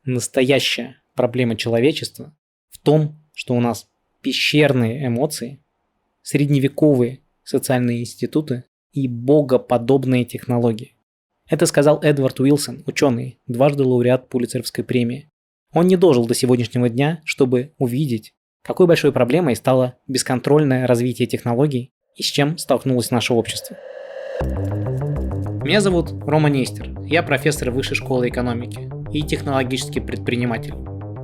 Настоящая проблема человечества в том, что у нас пещерные эмоции, средневековые социальные институты и богоподобные технологии. Это сказал Эдвард Уилсон, ученый, дважды лауреат Пулитцеровской премии. Он не дожил до сегодняшнего дня, чтобы увидеть, какой большой проблемой стало бесконтрольное развитие технологий и с чем столкнулось наше общество. Меня зовут Рома Нестер, я профессор Высшей школы экономики и технологический предприниматель.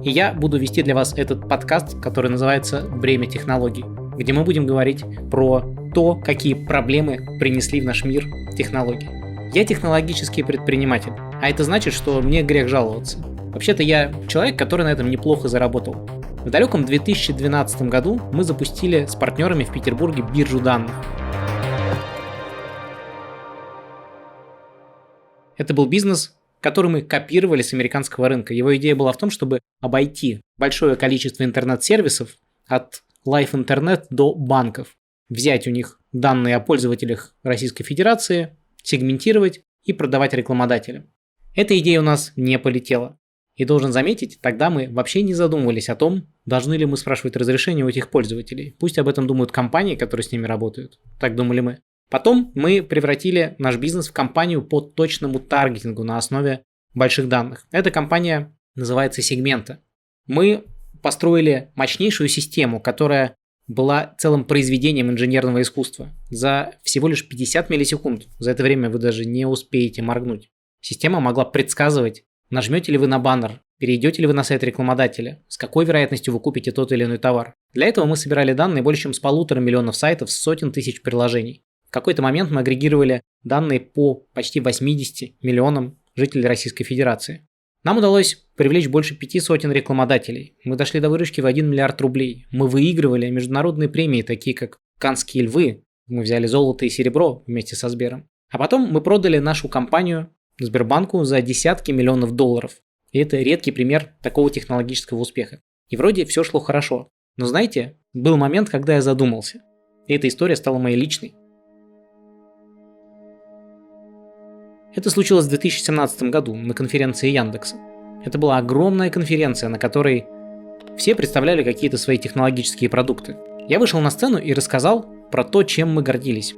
И я буду вести для вас этот подкаст, который называется «Бремя технологий», где мы будем говорить про то, какие проблемы принесли в наш мир технологии. Я технологический предприниматель, а это значит, что мне грех жаловаться. Вообще-то я человек, который на этом неплохо заработал. В далеком 2012 году мы запустили с партнерами в Петербурге биржу данных. Это был бизнес, который мы копировали с американского рынка. Его идея была в том, чтобы обойти большое количество интернет-сервисов от Live Internet до банков, взять у них данные о пользователях Российской Федерации, сегментировать и продавать рекламодателям. Эта идея у нас не полетела. И должен заметить, тогда мы вообще не задумывались о том, должны ли мы спрашивать разрешение у этих пользователей. Пусть об этом думают компании, которые с ними работают. Так думали мы. Потом мы превратили наш бизнес в компанию по точному таргетингу на основе больших данных. Эта компания называется Segmenta. Мы построили мощнейшую систему, которая была целым произведением инженерного искусства. За всего лишь 50 миллисекунд, за это время вы даже не успеете моргнуть, система могла предсказывать, нажмете ли вы на баннер, перейдете ли вы на сайт рекламодателя, с какой вероятностью вы купите тот или иной товар. Для этого мы собирали данные больше чем с 1,5 миллиона сайтов, с сотен тысяч приложений. В какой-то момент мы агрегировали данные по почти 80 миллионам жителей Российской Федерации. Нам удалось привлечь больше 5 сотен рекламодателей. Мы дошли до выручки в 1 миллиард рублей. Мы выигрывали международные премии, такие как Каннские львы. Мы взяли золото и серебро вместе со Сбером. А потом мы продали нашу компанию Сбербанку за десятки миллионов долларов. И это редкий пример такого технологического успеха. И вроде все шло хорошо. Но знаете, был момент, когда я задумался. И эта история стала моей личной. Это случилось в 2017 году на конференции Яндекса. Это была огромная конференция, на которой все представляли какие-то свои технологические продукты. Я вышел на сцену и рассказал про то, чем мы гордились.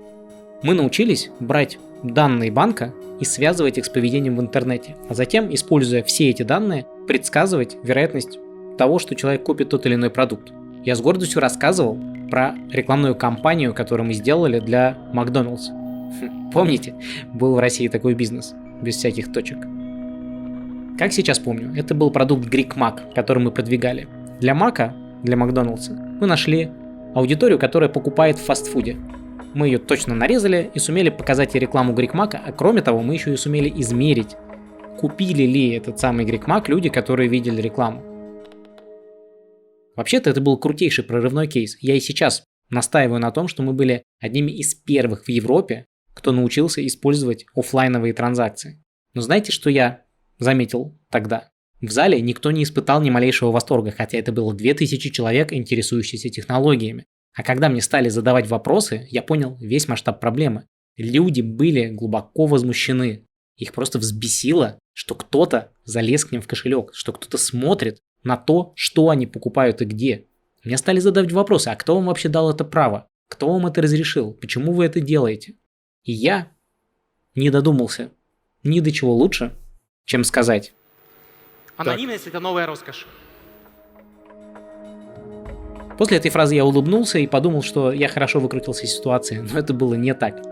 Мы научились брать данные банка и связывать их с поведением в интернете, а затем, используя все эти данные, предсказывать вероятность того, что человек купит тот или иной продукт. Я с гордостью рассказывал про рекламную кампанию, которую мы сделали для Макдональдса. Помните, был в России такой бизнес, без всяких точек. Как сейчас помню, это был продукт Greek Mac, который мы продвигали. Для Мака, для Макдональдса, мы нашли аудиторию, которая покупает в фастфуде. Мы ее точно нарезали и сумели показать ей рекламу Greek Mac, а кроме того, мы еще и сумели измерить, купили ли этот самый Greek Mac люди, которые видели рекламу. Вообще-то это был крутейший прорывной кейс. Я и сейчас настаиваю на том, что мы были одними из первых в Европе, кто научился использовать офлайновые транзакции. Но знаете, что я заметил тогда? В зале никто не испытал ни малейшего восторга, хотя это было 2000 человек, интересующихся технологиями. А когда мне стали задавать вопросы, я понял весь масштаб проблемы. Люди были глубоко возмущены. Их просто взбесило, что кто-то залез к ним в кошелек, что кто-то смотрит на то, что они покупают и где. Мне стали задавать вопросы, а кто вам вообще дал это право? Кто вам это разрешил? Почему вы это делаете? И я не додумался ни до чего лучше, чем сказать: анонимность — это новая роскошь. После этой фразы я улыбнулся и подумал, что я хорошо выкрутился из ситуации, но это было не так.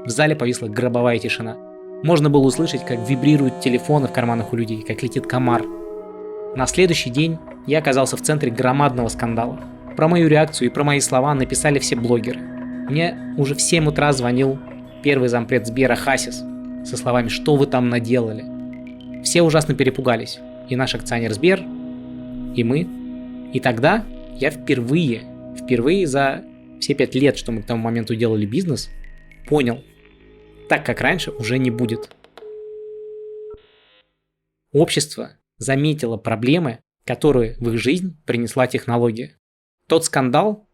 В зале повисла гробовая тишина. Можно было услышать, как вибрируют телефоны в карманах у людей, как летит комар. На следующий день я оказался в центре громадного скандала. Про мою реакцию и про мои слова написали все блогеры. Мне уже в 7 утра звонил первый зампред Сбера Хасис со словами: «Что вы там наделали?». Все ужасно перепугались. И наш акционер Сбер, и мы. И тогда я впервые за все 5 лет, что мы к тому моменту делали бизнес, понял: так как раньше уже не будет. Общество заметило проблемы, которые в их жизнь принесла технология. Тот скандал,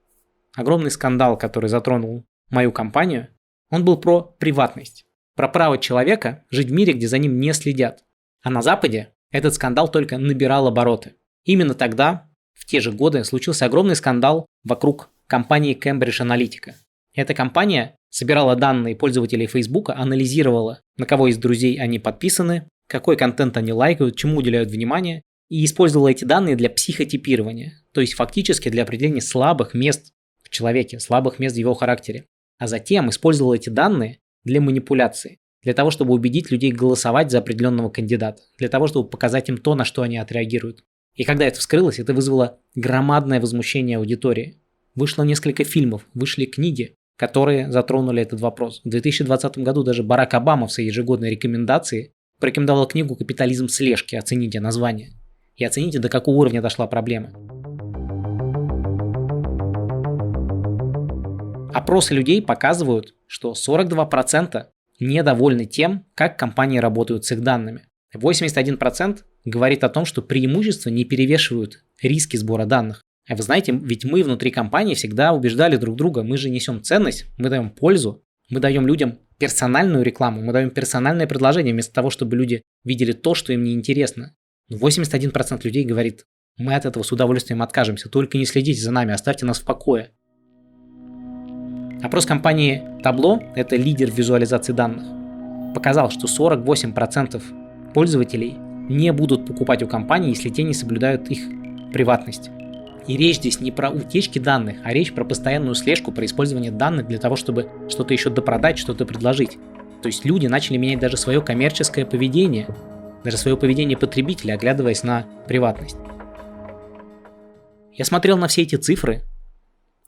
огромный скандал, который затронул мою компанию, он был про приватность, про право человека жить в мире, где за ним не следят. А на Западе этот скандал только набирал обороты. Именно тогда, в те же годы, случился огромный скандал вокруг компании Cambridge Analytica. Эта компания собирала данные пользователей Facebook, анализировала, на кого из друзей они подписаны, какой контент они лайкают, чему уделяют внимание, и использовала эти данные для психотипирования, то есть фактически для определения слабых мест в человеке, слабых мест в его характере. А затем использовала эти данные для манипуляции, для того, чтобы убедить людей голосовать за определенного кандидата, для того, чтобы показать им то, на что они отреагируют. И когда это вскрылось, это вызвало громадное возмущение аудитории. Вышло несколько фильмов, вышли книги, которые затронули этот вопрос. В 2020 году даже Барак Обама в своей ежегодной рекомендации порекомендовал книгу «Капитализм слежки», оцените название. И оцените, до какого уровня дошла проблема. Опросы людей показывают, что 42% недовольны тем, как компании работают с их данными. 81% говорит о том, что преимущества не перевешивают риски сбора данных. А вы знаете, ведь мы внутри компании всегда убеждали друг друга, мы же несем ценность, мы даем пользу, мы даем людям персональную рекламу, мы даем персональное предложение вместо того, чтобы люди видели то, что им неинтересно. Но 81% людей говорит, мы от этого с удовольствием откажемся, только не следите за нами, оставьте нас в покое. Опрос компании Tableau, это лидер в визуализации данных, показал, что 48% пользователей не будут покупать у компании, если те не соблюдают их приватность. И речь здесь не про утечки данных, а речь про постоянную слежку, про использование данных для того, чтобы что-то еще допродать, что-то предложить. То есть люди начали менять даже свое коммерческое поведение, даже свое поведение потребителя, оглядываясь на приватность. Я смотрел на все эти цифры,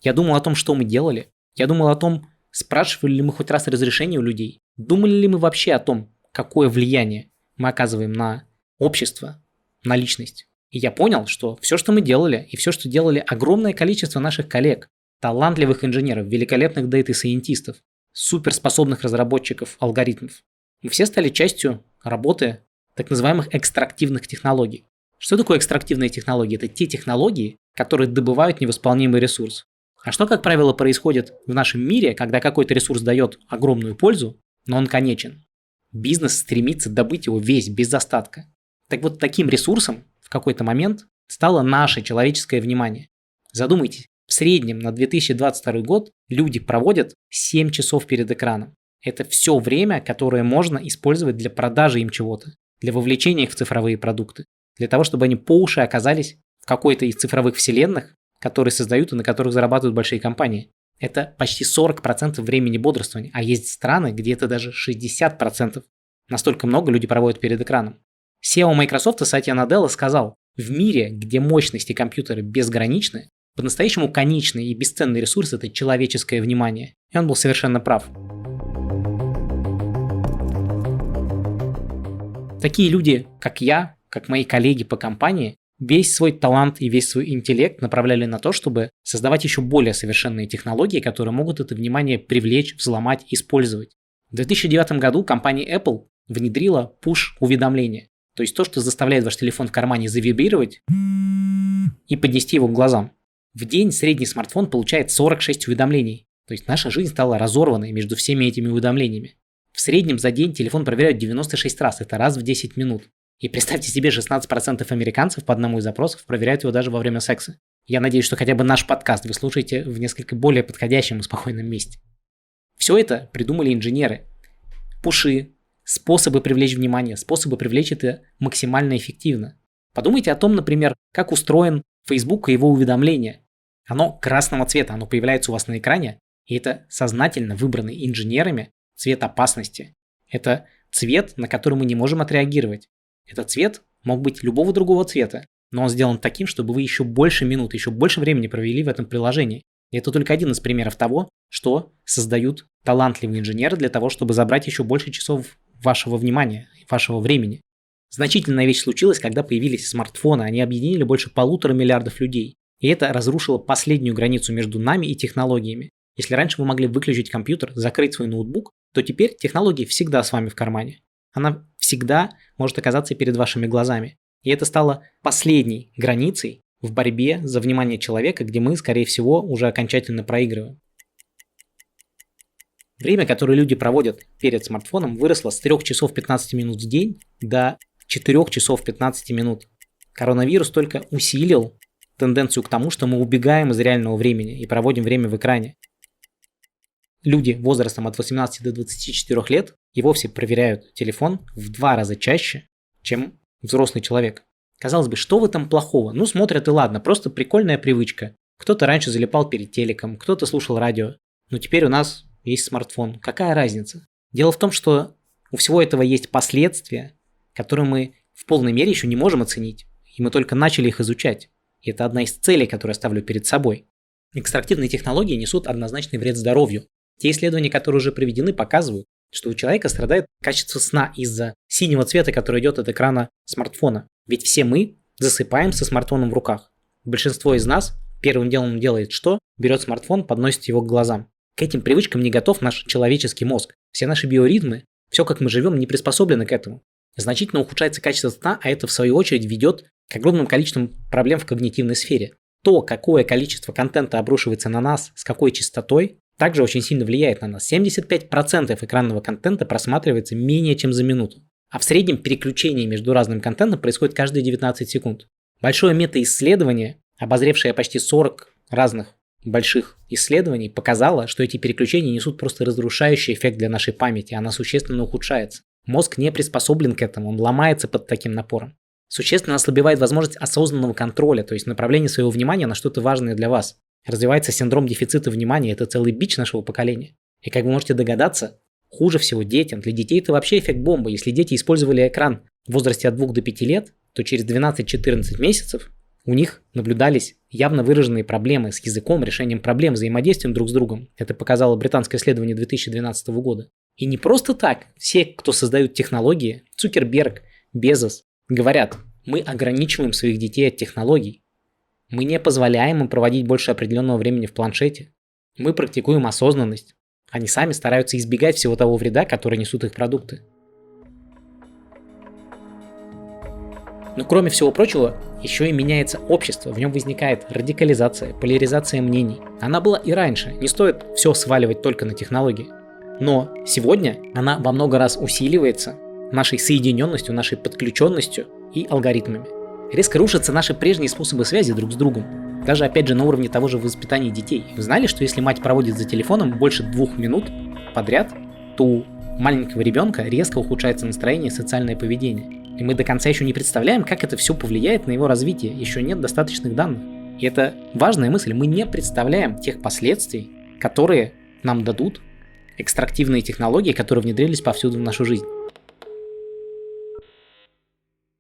я думал о том, что мы делали, я думал о том, спрашивали ли мы хоть раз разрешение у людей, думали ли мы вообще о том, какое влияние мы оказываем на общество, на личность. И я понял, что все, что мы делали, и все, что делали огромное количество наших коллег, талантливых инженеров, великолепных дейта-сайентистов, суперспособных разработчиков алгоритмов, мы все стали частью работы так называемых экстрактивных технологий. Что такое экстрактивные технологии? Это те технологии, которые добывают невосполнимый ресурс. А что, как правило, происходит в нашем мире, когда какой-то ресурс дает огромную пользу, но он конечен? Бизнес стремится добыть его весь, без остатка. Так вот, таким ресурсом в какой-то момент стало наше человеческое внимание. Задумайтесь, в среднем на 2022 год люди проводят 7 часов перед экраном. Это все время, которое можно использовать для продажи им чего-то, для вовлечения их в цифровые продукты, для того, чтобы они по уши оказались в какой-то из цифровых вселенных, которые создают и на которых зарабатывают большие компании. Это почти 40% времени бодрствования, а есть страны, где это даже 60%. Настолько много люди проводят перед экраном. SEO Microsoft Сатья Наделла сказал, в мире, где мощности компьютера безграничны, по-настоящему конечный и бесценный ресурс – это человеческое внимание. И он был совершенно прав. Такие люди, как я, как мои коллеги по компании, весь свой талант и весь свой интеллект направляли на то, чтобы создавать еще более совершенные технологии, которые могут это внимание привлечь, взломать, использовать. В 2009 году компания Apple внедрила push-уведомления, то есть то, что заставляет ваш телефон в кармане завибрировать и поднести его к глазам. В день средний смартфон получает 46 уведомлений, то есть наша жизнь стала разорванной между всеми этими уведомлениями. В среднем за день телефон проверяют 96 раз, это раз в 10 минут. И представьте себе, 16% американцев по одному из запросов проверяют его даже во время секса. Я надеюсь, что хотя бы наш подкаст вы слушаете в несколько более подходящем и спокойном месте. Все это придумали инженеры. Пуши, способы привлечь внимание, способы привлечь это максимально эффективно. Подумайте о том, например, как устроен Facebook и его уведомления. Оно красного цвета, оно появляется у вас на экране, и это сознательно выбранный инженерами цвет опасности. Это цвет, на который мы не можем отреагировать. Этот цвет мог быть любого другого цвета, но он сделан таким, чтобы вы еще больше минут, еще больше времени провели в этом приложении. И это только один из примеров того, что создают талантливые инженеры для того, чтобы забрать еще больше часов вашего внимания, вашего времени. Значительная вещь случилась, когда появились смартфоны, они объединили больше 1,5 миллиарда людей. И это разрушило последнюю границу между нами и технологиями. Если раньше вы могли выключить компьютер, закрыть свой ноутбук, то теперь технология всегда с вами в кармане. Она всегда может оказаться перед вашими глазами. И это стало последней границей в борьбе за внимание человека, где мы, скорее всего, уже окончательно проигрываем. Время, которое люди проводят перед смартфоном, выросло с 3 часов 15 минут в день до 4 часов 15 минут. Коронавирус только усилил тенденцию к тому, что мы убегаем из реального времени и проводим время в экране. Люди возрастом от 18 до 24 лет и вовсе проверяют телефон в 2 раза чаще, чем взрослый человек. Казалось бы, что в этом плохого? Ну, смотрят и ладно, просто прикольная привычка. Кто-то раньше залипал перед телеком, кто-то слушал радио. Но теперь у нас есть смартфон. Какая разница? Дело в том, что у всего этого есть последствия, которые мы в полной мере еще не можем оценить. И мы только начали их изучать. И это одна из целей, которую я ставлю перед собой. Экстрактивные технологии несут однозначный вред здоровью. Те исследования, которые уже проведены, показывают, что у человека страдает качество сна из-за синего цвета, который идет от экрана смартфона. Ведь все мы засыпаем со смартфоном в руках. Большинство из нас первым делом делает что? Берет смартфон, подносит его к глазам. К этим привычкам не готов наш человеческий мозг. Все наши биоритмы, все как мы живем, не приспособлены к этому. Значительно ухудшается качество сна, а это в свою очередь ведет к огромным количествам проблем в когнитивной сфере. То, какое количество контента обрушивается на нас, с какой частотой, также очень сильно влияет на нас. 75% экранного контента просматривается менее чем за минуту. А в среднем переключение между разным контентом происходит каждые 19 секунд. Большое метаисследование, обозревшее почти 40 разных больших исследований, показало, что эти переключения несут просто разрушающий эффект для нашей памяти, она существенно ухудшается. Мозг не приспособлен к этому, он ломается под таким напором. Существенно ослабевает возможность осознанного контроля, то есть направления своего внимания на что-то важное для вас. Развивается синдром дефицита внимания, это целый бич нашего поколения. И как вы можете догадаться, хуже всего детям. Для детей это вообще эффект бомбы. Если дети использовали экран в возрасте от 2 до 5 лет, то через 12-14 месяцев у них наблюдались явно выраженные проблемы с языком, решением проблем, взаимодействием друг с другом. Это показало британское исследование 2012 года. И не просто так. Все, кто создают технологии, Цукерберг, Безос, говорят, мы ограничиваем своих детей от технологий. Мы не позволяем им проводить больше определенного времени в планшете. Мы практикуем осознанность. Они сами стараются избегать всего того вреда, который несут их продукты. Но кроме всего прочего, еще и меняется общество, в нем возникает радикализация, поляризация мнений. Она была и раньше, не стоит все сваливать только на технологии. Но сегодня она во много раз усиливается нашей соединенностью, нашей подключенностью и алгоритмами. Резко рушатся наши прежние способы связи друг с другом. Даже опять же на уровне того же воспитания детей. Вы знали, что если мать проводит за телефоном больше 2 минут подряд, то у маленького ребенка резко ухудшается настроение и социальное поведение. И мы до конца еще не представляем, как это все повлияет на его развитие. Еще нет достаточных данных. И это важная мысль. Мы не представляем тех последствий, которые нам дадут экстрактивные технологии, которые внедрились повсюду в нашу жизнь.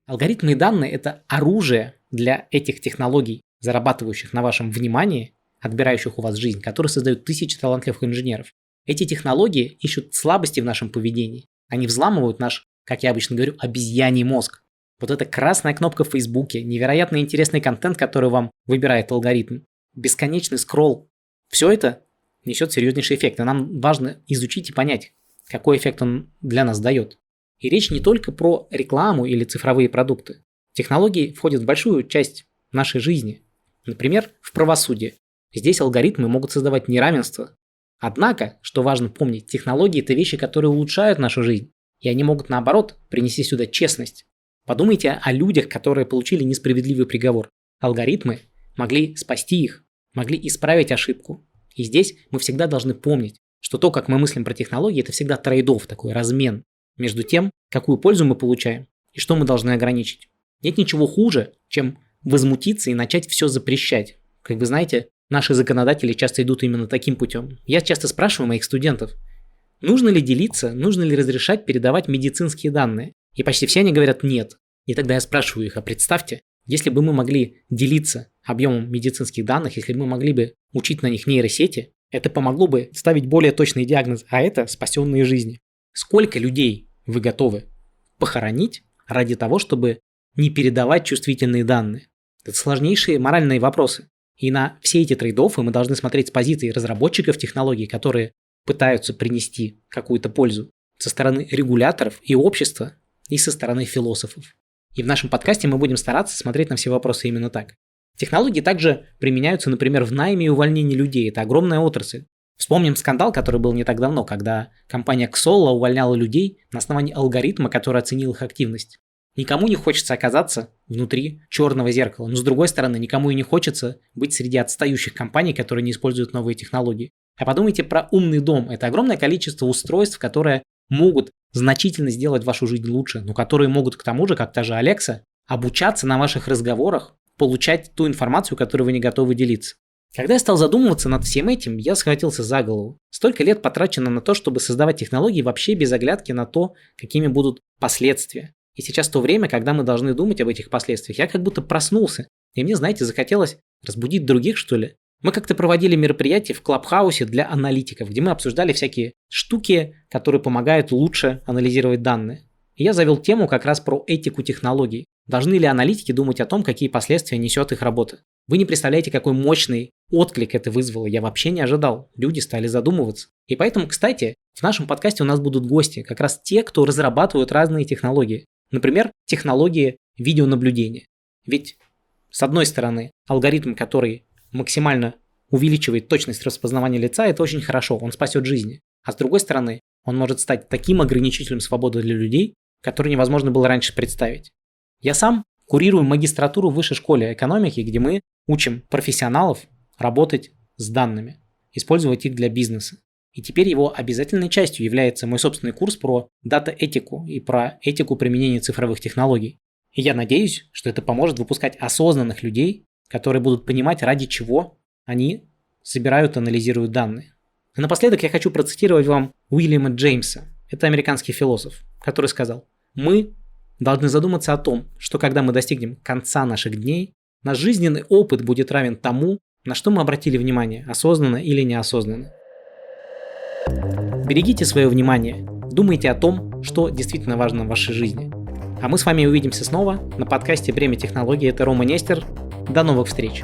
Алгоритмы и данные – это оружие для этих технологий, зарабатывающих на вашем внимании, отбирающих у вас жизнь, которые создают тысячи талантливых инженеров. Эти технологии ищут слабости в нашем поведении. Они взламывают наш, как я обычно говорю, обезьяний мозг. Вот эта красная кнопка в Фейсбуке, невероятно интересный контент, который вам выбирает алгоритм, бесконечный скролл. Все это несет серьезнейший эффект, и нам важно изучить и понять, какой эффект он для нас дает. И речь не только про рекламу или цифровые продукты. Технологии входят в большую часть нашей жизни. Например, в правосудие. Здесь алгоритмы могут создавать неравенство. Однако, что важно помнить, технологии – это вещи, которые улучшают нашу жизнь. И они могут, наоборот, принести сюда честность. Подумайте о людях, которые получили несправедливый приговор. Алгоритмы могли спасти их, могли исправить ошибку. И здесь мы всегда должны помнить, что то, как мы мыслим про технологии, это всегда трейд-офф, такой размен между тем, какую пользу мы получаем и что мы должны ограничить. Нет ничего хуже, чем возмутиться и начать все запрещать. Как вы знаете, наши законодатели часто идут именно таким путем. Я часто спрашиваю моих студентов, нужно ли делиться, нужно ли разрешать передавать медицинские данные. И почти все они говорят нет. И тогда я спрашиваю их, а представьте, если бы мы могли делиться объемом медицинских данных, если бы мы могли бы учить на них нейросети, это помогло бы ставить более точный диагноз, а это спасенные жизни. Сколько людей вы готовы похоронить ради того, чтобы не передавать чувствительные данные? Это сложнейшие моральные вопросы. И на все эти трейд-оффы мы должны смотреть с позиции разработчиков технологий, которые пытаются принести какую-то пользу со стороны регуляторов и общества, и со стороны философов. И в нашем подкасте мы будем стараться смотреть на все вопросы именно так. Технологии также применяются, например, в найме и увольнении людей. Это огромная отрасль. Вспомним скандал, который был не так давно, когда компания Xolo увольняла людей на основании алгоритма, который оценил их активность. Никому не хочется оказаться внутри черного зеркала, но с другой стороны, никому и не хочется быть среди отстающих компаний, которые не используют новые технологии. А подумайте про умный дом. Это огромное количество устройств, которые могут значительно сделать вашу жизнь лучше, но которые могут к тому же, как та же Alexa, обучаться на ваших разговорах, получать ту информацию, которой вы не готовы делиться. Когда я стал задумываться над всем этим, я схватился за голову. Столько лет потрачено на то, чтобы создавать технологии вообще без оглядки на то, какими будут последствия. И сейчас то время, когда мы должны думать об этих последствиях. Я как будто проснулся. И мне, знаете, захотелось разбудить других, что ли. Мы как-то проводили мероприятие в Клабхаусе для аналитиков, где мы обсуждали всякие штуки, которые помогают лучше анализировать данные. И я завел тему как раз про этику технологий. Должны ли аналитики думать о том, какие последствия несет их работа? Вы не представляете, какой мощный отклик это вызвало. Я вообще не ожидал. Люди стали задумываться. И поэтому, кстати, в нашем подкасте у нас будут гости, как раз те, кто разрабатывают разные технологии. Например, технологии видеонаблюдения. Ведь, с одной стороны, алгоритм, который максимально увеличивает точность распознавания лица, это очень хорошо, он спасет жизни. А с другой стороны, он может стать таким ограничителем свободы для людей, который невозможно было раньше представить. Я сам курирую магистратуру в высшей школе экономики, где мы учим профессионалов работать с данными, использовать их для бизнеса. И теперь его обязательной частью является мой собственный курс про дата-этику и про этику применения цифровых технологий. И я надеюсь, что это поможет выпускать осознанных людей, которые будут понимать, ради чего они собирают и анализируют данные. И напоследок я хочу процитировать вам Уильяма Джеймса. Это американский философ, который сказал: «Мы должны задуматься о том, что когда мы достигнем конца наших дней, наш жизненный опыт будет равен тому, на что мы обратили внимание, осознанно или неосознанно». Берегите свое внимание, думайте о том, что действительно важно в вашей жизни. А мы с вами увидимся снова на подкасте «Время технологий». Это Рома Нестер. До новых встреч!